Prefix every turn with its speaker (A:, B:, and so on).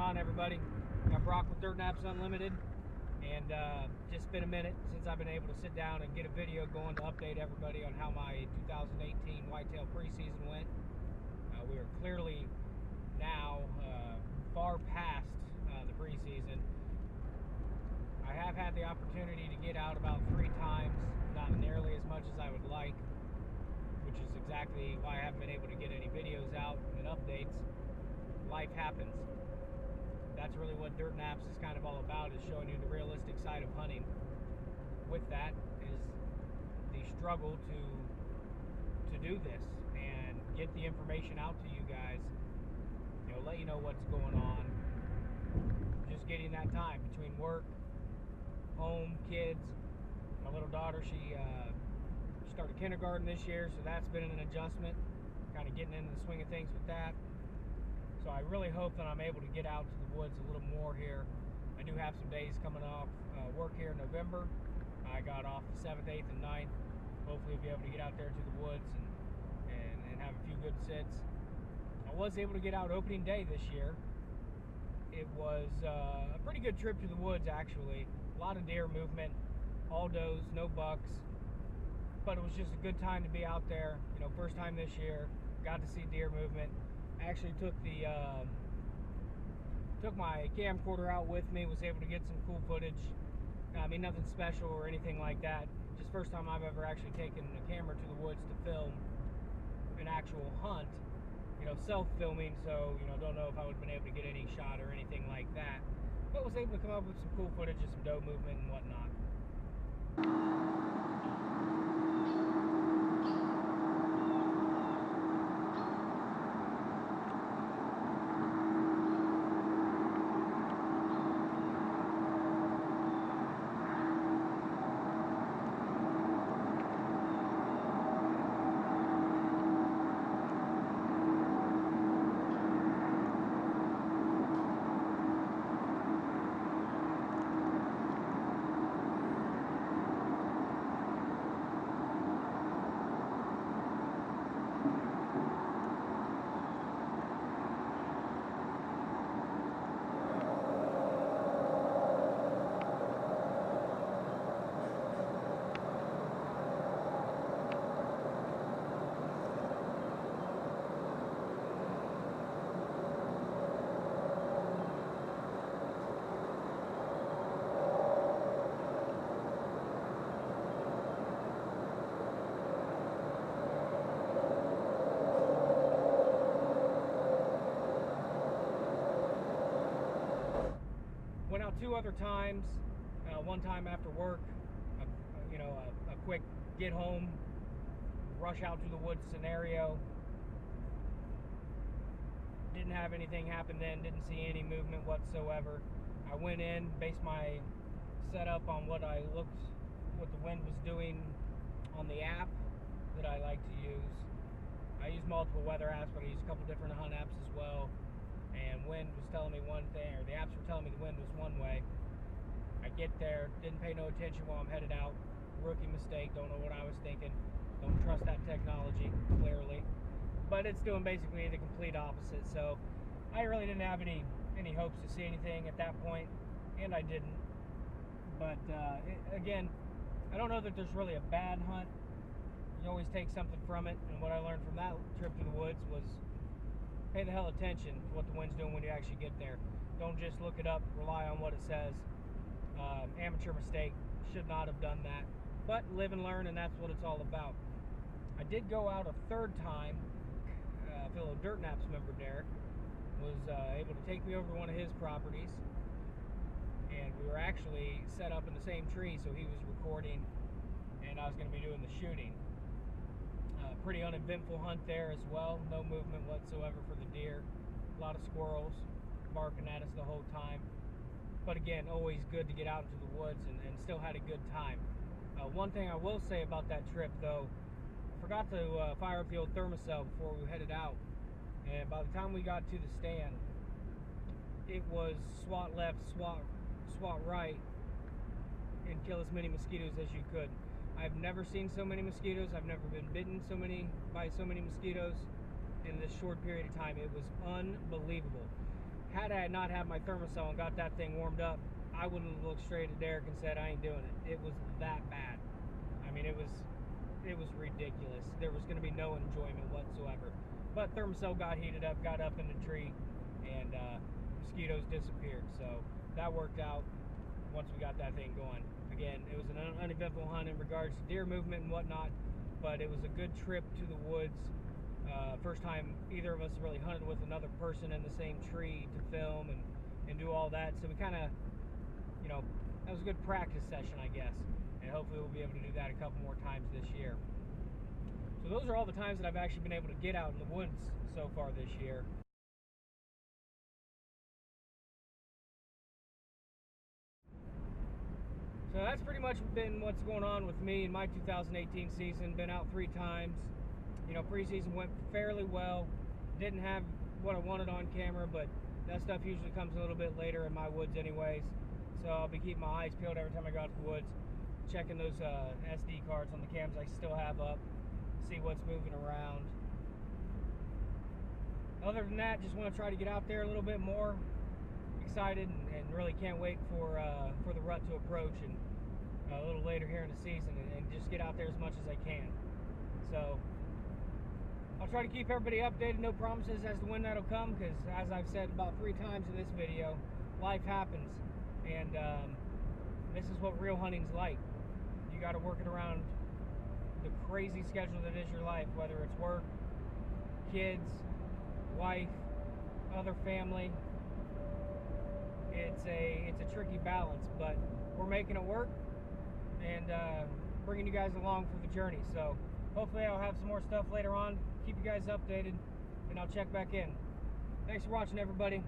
A: on, everybody? I'm Brock with Dirt Naps Unlimited, and just been a minute since I've been able to sit down and get a video going to update everybody on how my 2018 whitetail preseason went. We are clearly now far past the preseason. I have had the opportunity to get out about 3 times, not nearly as much as I would like, which is exactly why I haven't been able to get any videos out and updates. Life happens. That's really what Dirt Naps is kind of all about, is showing you the realistic side of hunting. With that is the struggle to do this and get the information out to you guys, let you know what's going on. Just getting that time between work, home, kids. My little daughter, she started kindergarten this year, so that's been an adjustment, kind of getting into the swing of things with that. So I really hope that I'm able to get out to the woods a little more here. I do have some days coming off work here in November. I got off the 7th, 8th, and 9th. Hopefully I'll be able to get out there to the woods and have a few good sits. I was able to get out opening day this year. It was a pretty good trip to the woods, actually. A lot of deer movement, all does, no bucks. But it was just a good time to be out there. First time this year, got to see deer movement. I actually took my camcorder out with me, was able to get some cool footage. I mean, nothing special or anything like that. Just first time I've ever actually taken a camera to the woods to film an actual hunt. Self-filming, so, don't know if I would have been able to get any shot or anything like that. But was able to come up with some cool footage of some doe movement and whatnot. Went out 2 other times. One time after work, a quick get home, rush out to the woods scenario. Didn't have anything happen then, didn't see any movement whatsoever. I went in, based my setup on what the wind was doing on the app that I like to use. I use multiple weather apps, but I use a couple different hunt apps as well. And wind was telling me one thing, or the apps were telling me the wind was one way. I get there, didn't pay no attention while I'm headed out. Rookie mistake, don't know what I was thinking. Don't trust that technology, clearly. But it's doing basically the complete opposite. So I really didn't have any hopes to see anything at that point, and I didn't. But again, I don't know that there's really a bad hunt. You always take something from it, and what I learned from that trip to the woods was pay the hell attention to what the wind's doing when you actually get there. Don't just look it up, rely on what it says. Amateur mistake, should not have done that. But live and learn, and that's what it's all about. I did go out a 3rd time. A fellow Dirt Naps member, Derek, was able to take me over to one of his properties. And we were actually set up in the same tree, so he was recording, and I was going to be doing the shooting. Pretty uneventful hunt there as well. No movement whatsoever for the deer. A lot of squirrels barking at us the whole time. But again, always good to get out into the woods and still had a good time. One thing I will say about that trip, though, I forgot to fire up the old thermocell before we headed out. And by the time we got to the stand, it was swat left, swat right, and kill as many mosquitoes as you could. I've never seen so many mosquitoes. I've never been bitten by so many mosquitoes in this short period of time. It was unbelievable. had I not had my thermosol and got that thing warmed up, I would have looked straight at Derek and said, I ain't doing it. It was that bad. I mean, it was ridiculous. There was going to be no enjoyment whatsoever. But thermosol got heated up, got up in the tree, and mosquitoes disappeared. So that worked out once we got that thing going. Again, it was an uneventful hunt in regards to deer movement and whatnot, but it was a good trip to the woods. First time either of us really hunted with another person in the same tree to film and do all that. So we kind of, you know, that was a good practice session, I guess. And hopefully we'll be able to do that a couple more times this year. So those are all the times that I've actually been able to get out in the woods so far this year. So that's pretty much been what's going on with me in my 2018 season. Been out 3 times. You know, preseason went fairly well. Didn't have what I wanted on camera, but that stuff usually comes a little bit later in my woods anyways. So I'll be keeping my eyes peeled every time I go out to the woods, checking those SD cards on the cams I still have up, see what's moving around. Other than that, just want to try to get out there a little bit more. Excited and really can't wait for the rut to approach and a little later here in the season and just get out there as much as I can. So I'll try to keep everybody updated. No promises as to when that'll come, because as I've said about 3 times in this video, life happens, and this is what real hunting's like. You got to work it around the crazy schedule that is your life, whether it's work, kids, wife, other family. It's a tricky balance, but we're making it work and bringing you guys along for the journey. So hopefully I'll have some more stuff later on. Keep you guys updated, and I'll check back in. Thanks for watching, everybody.